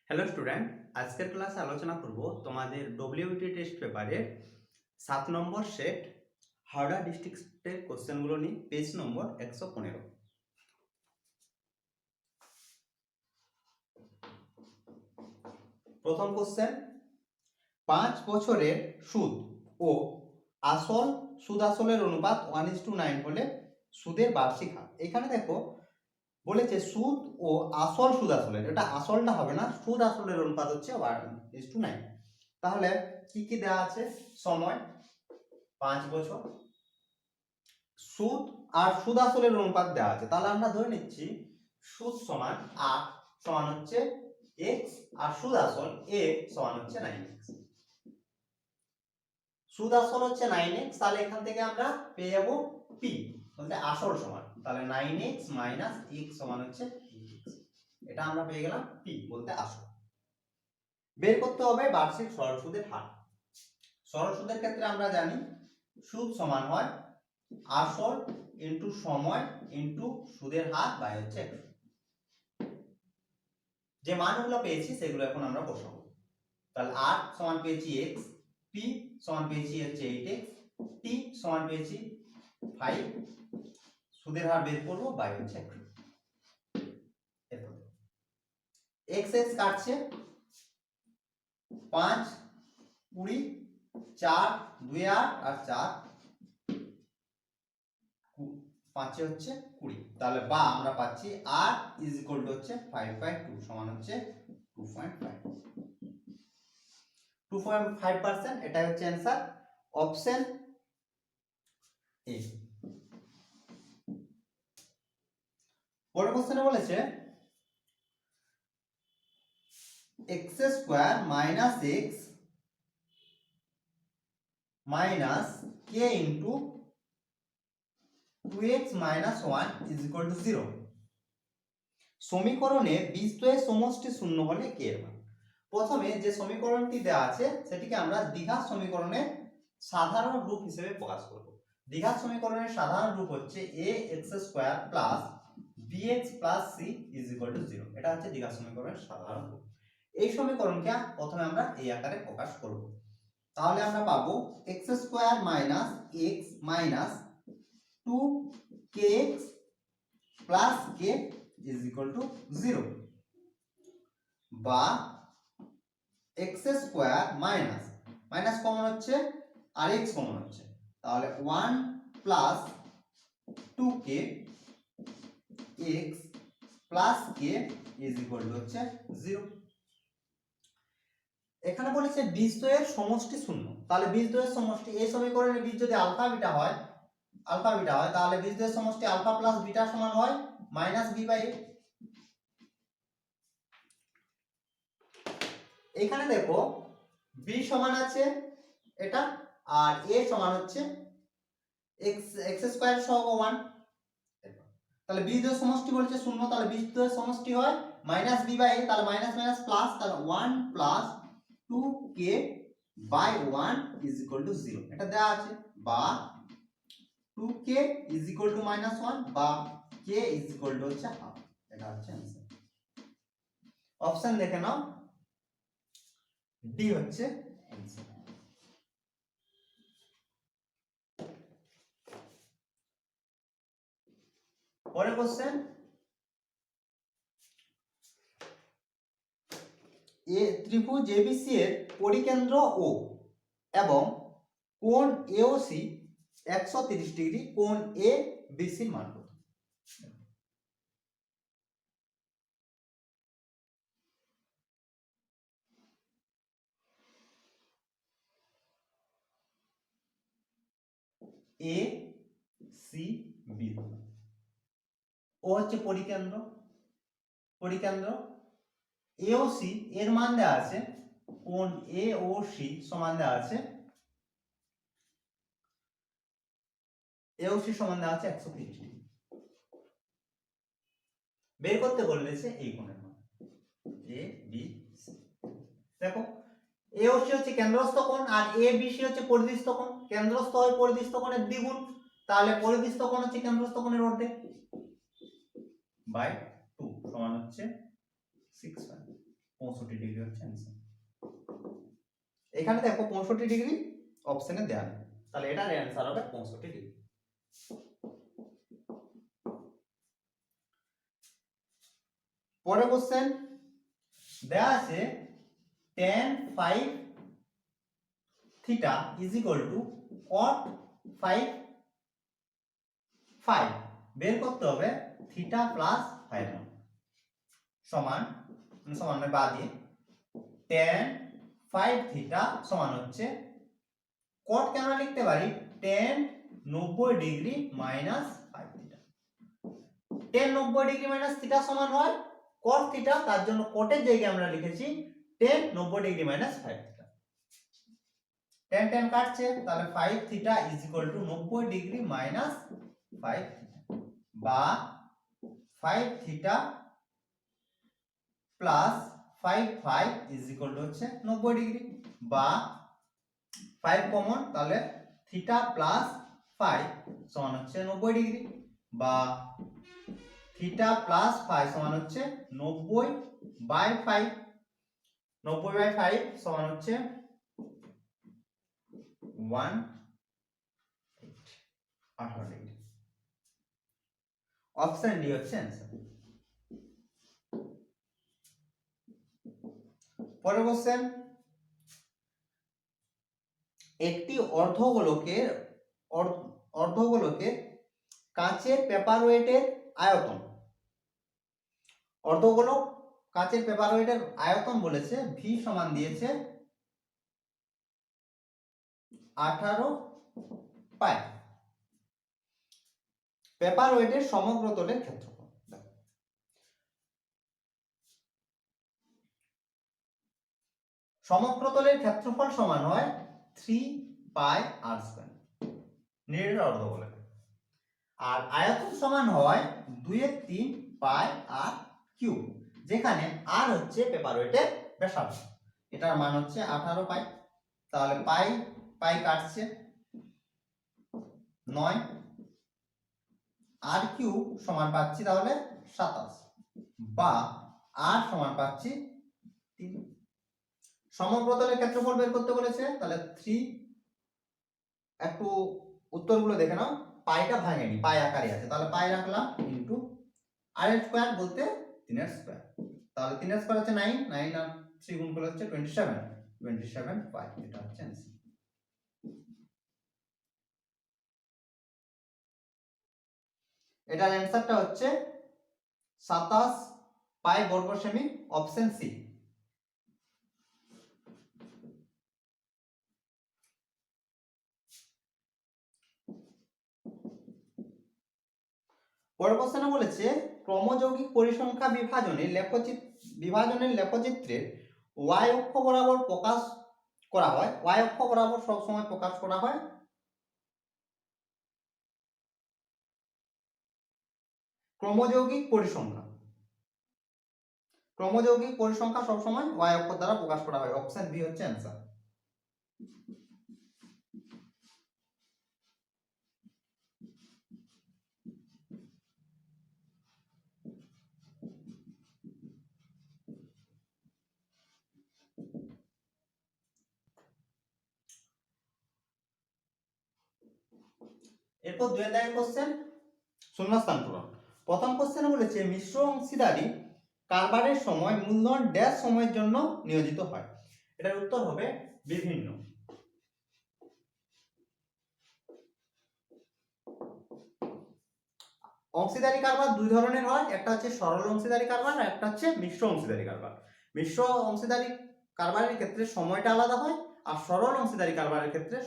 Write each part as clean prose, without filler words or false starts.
Hello student, আজকের ক্লাসে আলোচনা করব তোমাদের ডব্লিউবিটি টেস্ট পেপারের 7 নম্বর সেট হাওড়া ডিস্ট্রিক্টের কোশ্চেনগুলো নিয়ে পেজ নম্বর 115। প্রথম কোশ্চেন, 5 বছরের সুদ ও সুদ আসলের অনুপাত 1:9 হলে সুদের বার্ষিক হার। এখানে দেখো বলেছে সুদ ও সুদ আসলের, এটা আসলটা হবে না, সুদ আসলের অনুপাত হচ্ছে 1:9। তাহলে কি কি দেওয়া আছে? সময় 5 বছর, সুদ আর সুদ আসলের অনুপাত দেওয়া আছে। তাহলে আমরা ধরে নিচ্ছি সুদ সমান 8 সমান হচ্ছে x আর সুদ আসল a সমান হচ্ছে 9x। সুদ আসল হচ্ছে 9x, তাহলে এখান থেকে আমরা পেয়ে যাব p বলতে আসল সমান, তাহলে 9x - x সমান হচ্ছে 8x। এটা আমরা পেয়ে গেলাম p বলতে আসল। বের করতে হবে বার্ষিক সরল সুদের হার। সরল সুদের ক্ষেত্রে আমরা জানি সুদ সমান হয় আসল ইনটু সময় ইনটু সুদের হার বাই হচ্ছে 100। যে মানগুলো পেয়েছি সেগুলো এখন আমরা বসাবো। তাহলে 8 সমান পেয়েছি x, p সমান পেয়েছি হচ্ছে 8x, t সমান পেয়েছি 5, সুদের হার বের করব বাই হচ্ছে 100। এরপর x x কাটছে 5 20 4 2 8 আর 4 5 হচ্ছে 20। তাহলে বা আমরা পাচ্ছি r ইজ ইকুয়াল টু হচ্ছে 5/2 সমান হচ্ছে 2.5। 2.5%, এটা হচ্ছে आंसर অপশন এ। পরের কোশ্চেনে বলেছে x² - x - k into 2x - 1 is equal two 0। সমীকরণে বীজদ্বয়ের সমষ্টি শূন্য হলে কে এর মান। প্রথমে যে সমীকরণটি দেওয়া আছে সেটিকে আমরা দ্বিঘাত সমীকরণের সাধারণ রূপ হিসেবে প্রকাশ করব। দ্বিঘাত সমীকরণের সাধারণ রূপ হচ্ছে ax² + bx + c = 0। এটা হচ্ছে দ্বিঘাত সমীকরণের সাধারণ রূপ। এই সমীকরণকে প্রথমে আমরা এই আকারে প্রকাশ করব। তাহলে আমরা পাবো x² - x - 2kx + k = 0, বা x² মাইনাস কমন হচ্ছে আর x কমন হচ্ছে, তাহলে 1 + 2k x + k হচ্ছে 0। এখানে বলেছে বীজদ্বয়ের সমষ্টি শূন্য। তাহলে বীজদ্বয়ের সমষ্টি, এই সমীকরণের বীজ যদি আলফা বিটা হয় তাহলে বীজদ্বয়ের সমষ্টি আলফা প্লাস বিটা সমান হয় -b/a। এখানে দেখো b সমান আছে এটা, আর a সমান হচ্ছে x² সহগ 1। তাহলে বীজদ্বয়ের সমষ্টি বলেছে শূন্য, তাহলে বীজদ্বয়ের সমষ্টি হয় -b/a, তাহলে মাইনাস মাইনাস প্লাস, তাহলে 1 + 2k/1 = 0। এটা দেওয়া আছে, বা 2k -1 বা k হচ্ছে হাফ। এটা হচ্ছে आंसर। অপশন দেখে নাও, ডি হচ্ছে आंसर। পরের কোশ্চেন, ত্রিভুজ ABC এর পরিকেন্দ্র O এবং কোণ AOC 130 ডিগ্রি, কোণ ABC এর মান কত? ACB, ও হচ্ছে পরিকেন্দ্র AOC এর মান দেওয়া আছে, কোণ AOC সমান দেওয়া আছে, AOC সমান দেওয়া আছে 130 ডিগ্রি। বের করতে বলেছে এই কোণের মান ABC। দেখো AOC হচ্ছে কেন্দ্রস্থ কোণ আর ABC হচ্ছে পরিধিস্থ কোণ। কেন্দ্রস্থ হয় পরিধিস্থ কোণের দ্বিগুণ, তাহলে পরিধিস্থ কোণ হচ্ছে কেন্দ্রস্থ কোণের অর্ধেক বাই 2 সমান হচ্ছে 6। 65 ডিগ্রি হচ্ছে অ্যান্সার। এখানে দেখো 65 ডিগ্রি অপশনে দেওয়া নেই, তাহলে এটার অ্যান্সার হবে 65 ডিগ্রি। পরের কোশ্চেন দেয়া আছে tan 5 theta is equal two cot 5 5 বের করতে হবে থিটা প্লাস 5 সমান সমান বাদ দিয়ে tan 5 থিটা সমান হচ্ছে cot কে আমরা লিখতে পারি tan 90 degree minus 5 theta. tan 90 degree minus theta সমান হয় cot থিটা, তার জন্য cot এর জায়গায় আমরা লিখেছি tan 90 degree minus 5 theta. tan tan কাটছে, তাহলে 5 theta is equal to 90 degree minus 5 theta বা 5 theta plus 5 5 is equal two হচ্ছে 90 ডিগ্রি বা 5 কমন, তাহলে থিটা প্লাস 5 সমান হচ্ছে 90 ডিগ্রি বা থিটা প্লাস 5 সমান হচ্ছে 90 বাই 5, 90 বাই 5 সমান হচ্ছে 18 ডিগ্রি। অপশন ডি হচ্ছে অ্যান্সার। পরের কোশ্চেন একটি অর্ধগোলকের কাঁচের পেপারওয়েটের আয়তন, অর্ধগোলক কাঁচের পেপারওয়েটের আয়তন বলেছে ভি সমান দিয়েছে 18 পাই। পেপারওয়েটের সমগ্র তলের ক্ষেত্রফল, সমগ্র তলের ক্ষেত্রফল সমান হয় 3 পাই আর স্কয়ার নির্ণয় অর্ধগোলক, আর আয়তন সমান হয় 2/3 পাই আর কিউব, যেখানে আর হচ্ছে পেপারওয়েটের ব্যাসার্ধ। এটার মান হচ্ছে 18 পাই, তাহলে পাই পাই কাটছে 9 আর কিউব সমান পাচ্ছি তাহলে 27 বা আর সমান পাচ্ছি 3। সমগ্র তলের ক্ষেত্রফল বের করতে বলেছে, তাহলে 3 একটু উত্তরগুলো দেখে নাও, পাইটা ভাঙেনি, পাই আকারে আছে, তাহলে পাই রাখলাম ইনটু আর এর স্কয়ার বলতে 3 এর স্কয়ার, তাহলে 3 এর স্কয়ার হচ্ছে 9, 9 আর 3 গুণ করলে হচ্ছে 27 পাই, এটা হচ্ছে आंसर। এটার অ্যানসারটা হচ্ছে 27 পাই বর্গ সেমি, অপশন সি। পরের প্রশ্নে বলেছে ক্রমযৌগিক পরিসংখ্যা বিভাজনের লেখচিত্রের y অক্ষ বরাবর প্রকাশ করা হয়, y অক্ষ বরাবর সব সময় প্রকাশ করা হয় ক্রমযৌগিক পরিসংখ্যা, ক্রমযৌগিক পরিসংখ্যা সব সময় y অক্ষ দ্বারা প্রকাশ করা হয়, অপশন বি হচ্ছে অ্যানসার। এরপর 2 দাগের কোশ্চেন শূন্যস্থান পূরণ। প্রথম কোশ্চেনে বলেছে মিশ্র অংশীদারি কারবারের সময় মূলধন ড্যাশ সময়ের জন্য নিয়োজিত হয়, এটার উত্তর হবে বিভিন্ন। অংশীদারি কারবার দুই ধরনের হয়, একটা হচ্ছে সরল অংশীদারি কারবার আর একটা হচ্ছে মিশ্র অংশীদারি কারবার। মিশ্র অংশীদারি কারবারের ক্ষেত্রে সময়টা আলাদা হয়, আর সরল অংশীদারি কারবারের ক্ষেত্রে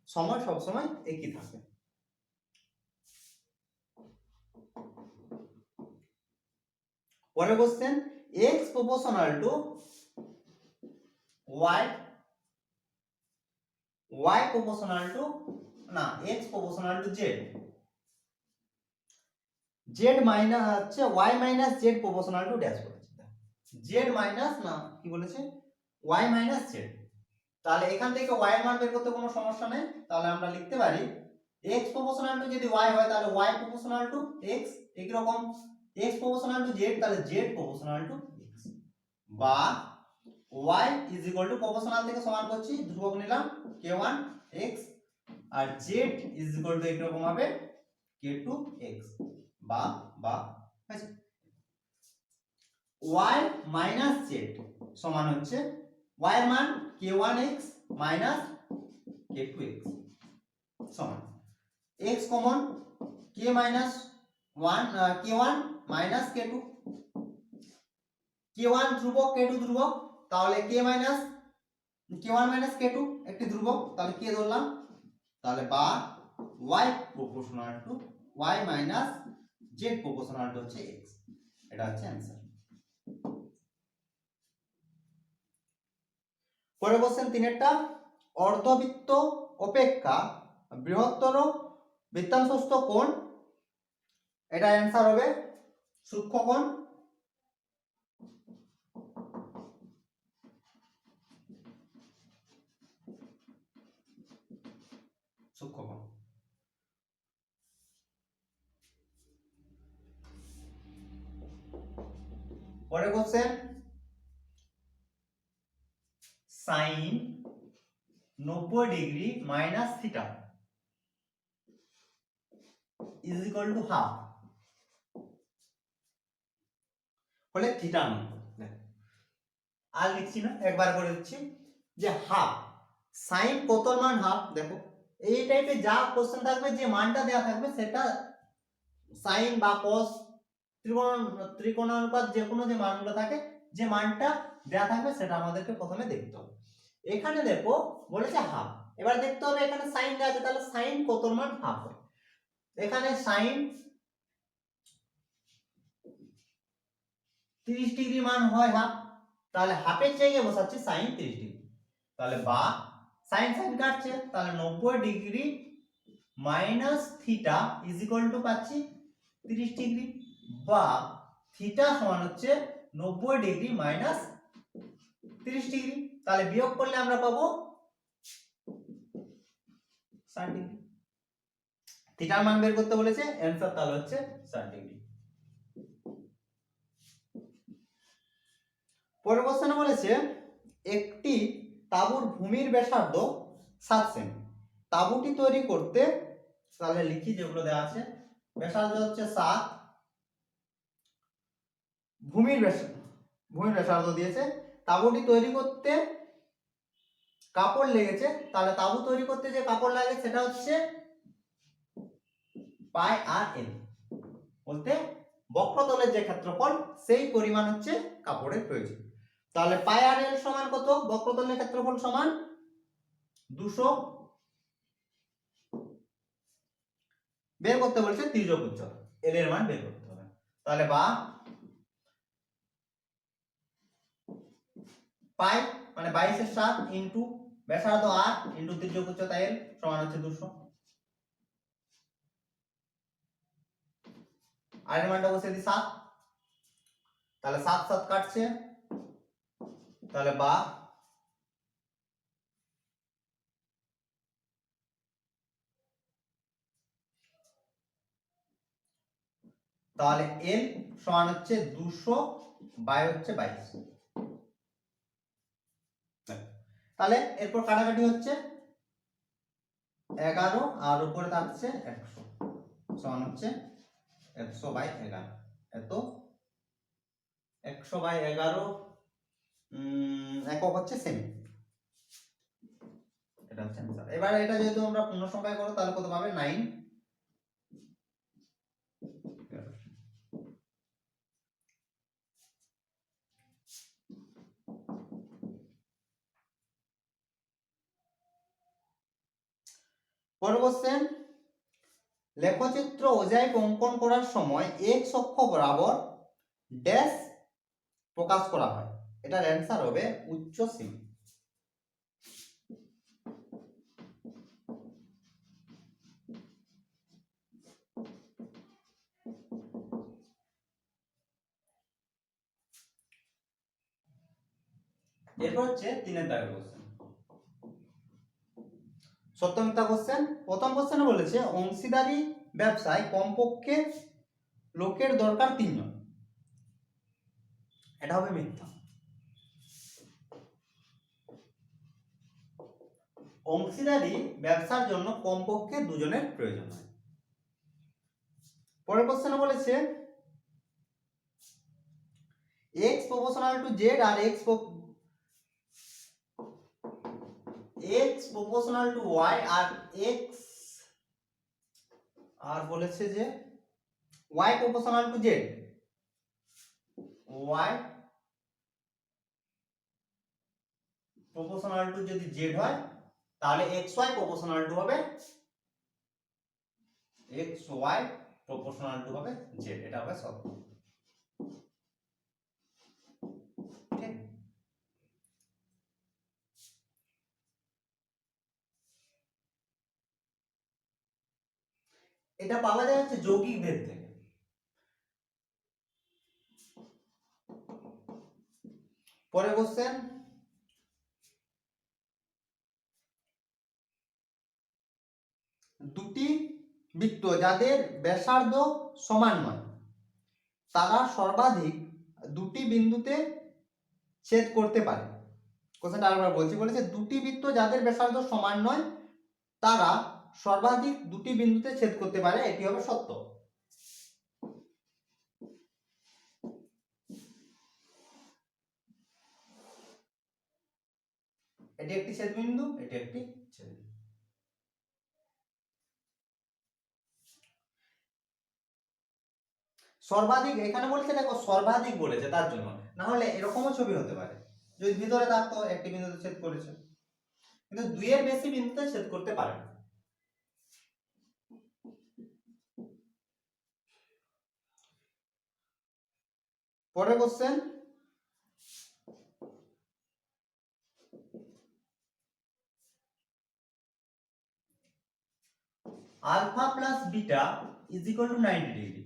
সময় সব সময় একই থাকে। পরের question x proportional to y proportional to না x proportional to z, z minus হচ্ছে y minus z proportional to dash বলেছে, z মাইনাস না কি বলেছে y মাইনাস z, তাহলে এখান থেকে y এর মান বের করতে কোনো সমস্যা নেই, তাহলে আমরা লিখতে পারি x proportional to যদি y হয় তাহলে y proportional to x, একই রকম x proportional to z তাহলে z proportional to x বা y is equal to proportional থেকে সমান করছি, ধ্রুবক নিলাম k1 x, আর z ইজ ইকুয়াল টু এরকম হবে k2 x বা হয়েছে। y মাইনাস z সমান হচ্ছে y এর মান k1 x minus k2 x সমান x common k minus 1 k1 minus k2, k1 ধ্রুবক k2 ধ্রুবক, তাহলে k1 মাইনাস k2 একটি ধ্রুবক, তাহলে k ধরলাম, তাহলে বা y proportional to y minus z proportional to হচ্ছে x, এটা হচ্ছে অ্যানসার। পরে কোশ্চেন 3 অর্ধবৃত্ত অপেক্ষা বৃহত্তর বৃত্তাংশস্থ কোণ, এটা অ্যানসার হবে সূক্ষ্মকোণ। সূক্ষ্মকোণ। পরে question sine 90 degree minus theta is equal to half, বলে থিটা আর লিখছি না, একবার করে দিচ্ছি যে হাফ সাইন কতর মান হাফ। দেখো এই টাইপে যা কোশ্চেন থাকবে, যে মানটা দেওয়া থাকবে সেটা সাইন বা কস ত্রিকোণানুপাত যে কোনো যে মানগুলো থাকে, যে মানটা দেওয়া থাকবে সেটা আমাদেরকে প্রথমে দেখতে হবে। এখানে দেখো বলেছে হাফ, এবার দেখতে হবে এখানে সাইন দেওয়া আছে, তাহলে সাইন কতর মান হাফ হয়। এখানে সাইন 30 ডিগ্রি মান হয় হাফ, তাহলে হাফের জায়গায় বসাচ্ছি সাইন 30 ডিগ্রি, তাহলে বা সাইন সাইন কাটছে, তাহলে 90 degree minus theta is equal two পাচ্ছি 30 ডিগ্রি, বা থিটা সমান হচ্ছে 90 ডিগ্রি মাইনাস 30 ডিগ্রি, তাহলে বিয়োগ করলে আমরা পাবো 60 ডিগ্রি। থিটার মান বের করতে বলেছে, অ্যানসার তাহলে হচ্ছে 60 ডিগ্রি। পরের কোশ্চেনে বলেছে একটি তাঁবুর ভূমির ব্যাসার্ধ 7 সেমি, তাঁবুটি তৈরি করতে, তাহলে লিখি যেগুলো দেওয়া আছে, ব্যাসার্ধ হচ্ছে 7, ভূমির ব্যাসার্ধ দিয়েছে, তাঁবুটি তৈরি করতে কাপড় লেগেছে, তাহলে তাঁবু তৈরি করতে যে কাপড় লাগে সেটা হচ্ছে পাই আর এল, বলতে বক্রতলের যে ক্ষেত্রফল সেই পরিমাণ হচ্ছে কাপড়ের প্রয়োজন। তাহলে পাই আর এল সমান কত, বক্রতলের ক্ষেত্রফল সমান 200, বের করতে বলছে তির্যক উচ্চতা, এল এর মান বের করতে হবে, তাহলে বা পাই মানে 22/7 ইনটু ব্যাসার্ধ আর ইনটু তির্যক উচ্চতা এল সমান হচ্ছে 200, আর এর মানটা বসিয়ে দিই 7, তাহলে 7 7 কাটছে, তাহলে বা তাহলে এল সমান হচ্ছে 200 বাই হচ্ছে 22, তাহলে এরপর কাটাকাটি হচ্ছে 11 আর উপরে থাকছে 100 সমান হচ্ছে 100/11, এত 100/11 একক হচ্ছে সেমি, এটা হচ্ছে অ্যানসার। এবার এটা যেহেতু আমরা পূর্ণ সংখ্যায় করব তাহলে কত পাবে 9। পরের কোশ্চেন লেখচিত্র মোজাইক অঙ্কন করার সময় এক্স অক্ষ বরাবর ড্যাশ প্রকাশ করা হয়, এটার অ্যানসার হবে উচ্চ সীমা। এরপর হচ্ছে 3 দাগের কোশ্চেন, সত্য মিথ্যা কোশ্চেন। প্রথম কোশ্চেনে বলেছে অংশীদারি ব্যবসায় কমপক্ষে লোকের দরকার 3 জন, এটা হবে মিথ্যা। অংশীদারি ব্যবসার জন্য কমপক্ষে দুজনের প্রয়োজন হয়। পরের কোশ্চেনে বলেছে x প্রপোর্শনাল টু z আর x প্রপোর্শনাল টু y আর x আর বলেছে যে y proportional to z, y proportional to যদি z হয় তাহলে xy প্রপোর্শনাল টু হবে xy প্রপোর্শনাল টু হবে z, এটা হবে সত্য। ঠিক, এটা পাওয়া যায় হচ্ছে যৌগিক ভেদ থেকে। পরে কোশ্চেন দুটি বৃত্ত যাদের ব্যাসার্ধ সমান নয় তারা সর্বাধিক দুটি বিন্দুতে ছেদ করতে পারে। কোশ্চেনটা আরেকবার বলছি, বলেছে দুটি বৃত্ত যাদের ব্যাসার্ধ সমান নয় তারা সর্বাধিক দুটি বিন্দুতে ছেদ করতে পারে, এটি হবে সত্য। এটি একটি ছেদবিন্দু, এটি একটি ছেদবিন্দু। সর্বাধিক এখানে বলেছে, দেখো সর্বাধিক বলেছে তার জন্য, না হলে এরকমও ছবি হতে পারে যদি ভিতরে থাকতো একটি বিন্দুতে ছেদ করেছে, কিন্তু দুইয়ের বেশি বিন্দুতে ছেদ করতে পারে না। পরের question alpha plus beta is equal to 90 degree.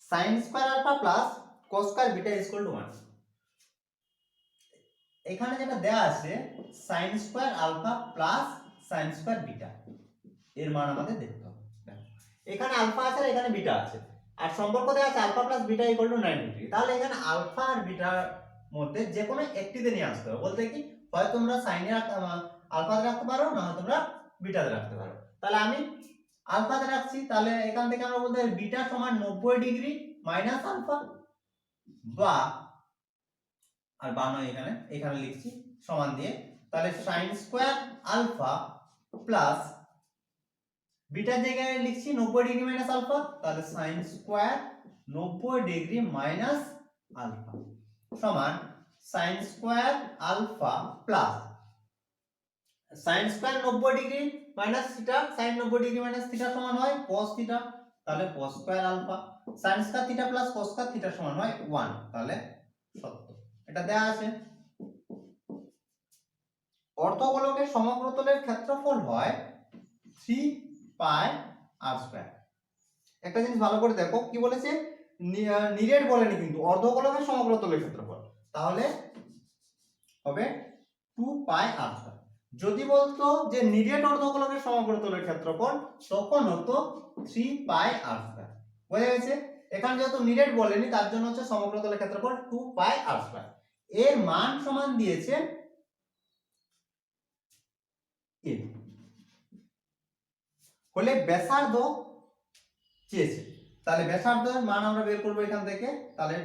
Sine square alpha plus cos square beta is equal to 1। এখানে যেটা দেয়া আছে sine square alpha plus sine square beta, এর মান আমাদের দেখতে হবে। এখানে আলফা আছে আর এখানে বিটা আছে, আর সম্পর্ক দেয়া আছে alpha plus beta equal to 90 degree. তাহলে এখানে আলফা আর বিটার মধ্যে যে কোনো একটিতে নিয়ে আসতে হবে, বলতে কি হয় তোমরা সাইনে আলফাতে রাখতে পারো, না হয় তোমরা বিটাতে রাখতে পারো। তাহলে আমি আলফাতে রাখছি, তাহলে এখান থেকে আমরা বলতে পারি বিটা সমান 90 ডিগ্রি মাইনাস আলফা, বা আর বানো এখানে লিখছি সমান দিয়ে, তাহলে সাইন স্কয়ার আলফা প্লাস বিটার জায়গায় লিখছি 90 ডিগ্রি মাইনাস আলফা, তাহলে sine square 90 degree minus alpha সমান sine square alpha plus sine square 90 degree minus theta, sine 90 degree minus theta সমান হয় cos থিটা, তাহলে cos square alpha, sine square theta plus cos square theta সমান হয় 1, তাহলে সত্য। এটা দেয়া আছে। অর্ধগোলকের সমগ্রতলের ক্ষেত্রফল হয় 3 পাই r স্কয়ার। একটা জিনিস ভালো করে দেখো কি বলেছে, নিরেট বলেনি কিন্তু, অর্ধগোলকের সমগ্রতলের ক্ষেত্রফল, তাহলে হবে 2 পাই r স্কয়ার। যদি বলতো যে নিরেট অর্ধগোলকের সমগ্রতলের ক্ষেত্রফল তখন হতো 3 পাই r স্কয়ার। বোঝা গেছে? এখানে যেহেতু নিরেট বলেনি তার জন্য হচ্ছে সমগ্রতলের ক্ষেত্রফল 2 পাই r স্কয়ার। এর মান সমান দিয়েছে a, হলে ব্যাসার্ধ চেয়েছে, তাহলে ব্যাসার্ধের মান আমরা বের করব এখান থেকে। তাহলে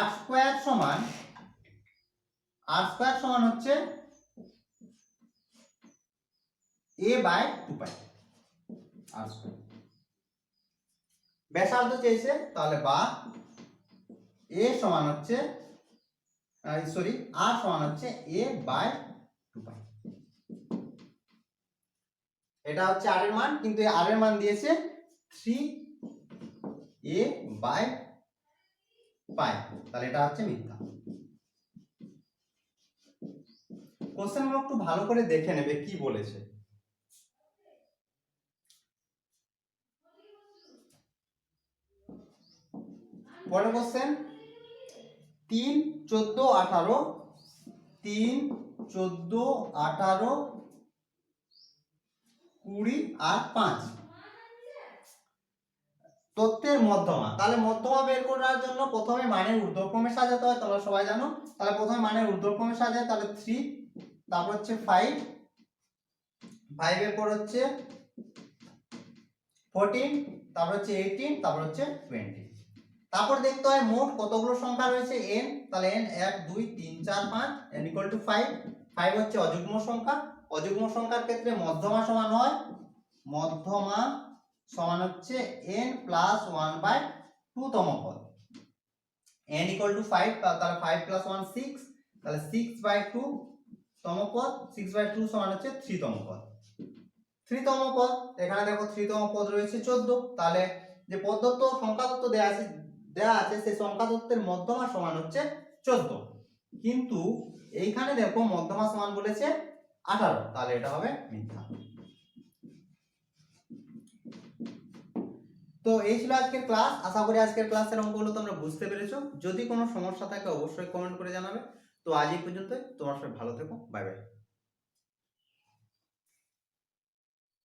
r স্কয়ার সমান হচ্ছে a by 2 pi r square. ব্যাসার্ধ চেয়েছে, তাহলে বা a সমান হচ্ছে r সমান হচ্ছে a বাই 2 পাই। এটা হচ্ছে r এর মান, কিন্তু এই r এর মান দিয়েছে 3a বাই পাই, তাহলে এটা হচ্ছে মিথ্যা। কোশ্চেনগুলো একটু ভালো করে দেখে নেবে কি বলেছে। পরের কোশ্চেন 3 14 18 3 14 18 20 আর 5, তথ্যের মধ্যমা। তাহলে মধ্যমা বের করার জন্য প্রথমে মানের ঊর্ধ্বক্রমে সাজাতে হয়, তোমরা সবাই জানো। তাহলে প্রথমে মানের ঊর্ধ্বক্রমে সাজায়, তাহলে 3, তারপর হচ্ছে 5, 5 এর পর হচ্ছে 14, তারপর হচ্ছে 18, তারপর হচ্ছে 20। তারপর দেখতে হয় মোট কতগুলো সংখ্যা রয়েছে n। তাহলে n 1 2 3 4 5 n = 5। 5 হচ্ছে অযুগ্ম সংখ্যা। অযুগ্ম সংখ্যার ক্ষেত্রে মধ্যমা সমান হয়, মধ্যমা সমান হচ্ছে n + 1/2 তম পদ। n = 5, তাহলে 5 + 1 6, তাহলে 6/2 তম পদ। 6/2 সমান হচ্ছে 3 তম পদ। 3 তম পদ, এখানে দেখো 3 তম পদ রয়েছে 14। তাহলে যে পদত্ব সংখ্যা তত্ত্ব দেয়া আছে সেই সংখ্যা তত্ত্বের মধ্যমা সমান হচ্ছে 14, কিন্তু এইখানে দেখো মধ্যমা সমান বলেছে 18, তাহলে এটা হবে মিথ্যা। তো এই ছিল আজকের ক্লাস। আশা করি আজকের ক্লাসের অঙ্কগুলো তোমরা বুঝতে পেরেছো। যদি কোনো সমস্যা থাকে অবশ্যই কমেন্ট করে জানাবে। তো আজ এই পর্যন্তই, তোমরা সবাই ভালো থেকো, বাই বাই।